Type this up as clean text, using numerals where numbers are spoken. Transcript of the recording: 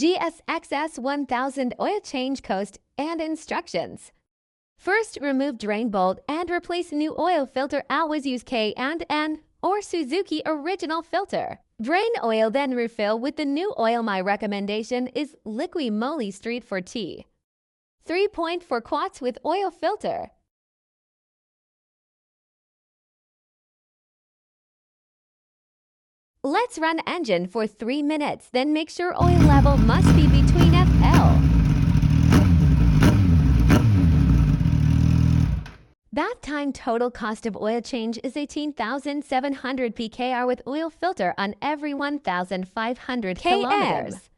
GSXS 1000 oil change cost and instructions. First, remove drain bolt and replace new oil filter. Always use K&N or Suzuki original filter. Drain oil, then refill with the new oil. My recommendation is Liqui Moly Street for T. 3.4 quarts with oil filter. Let's run engine for 3 minutes, then make sure oil level must be between FL. That time total cost of oil change is 18,700 pkr with oil filter on every 1,500 kilometers.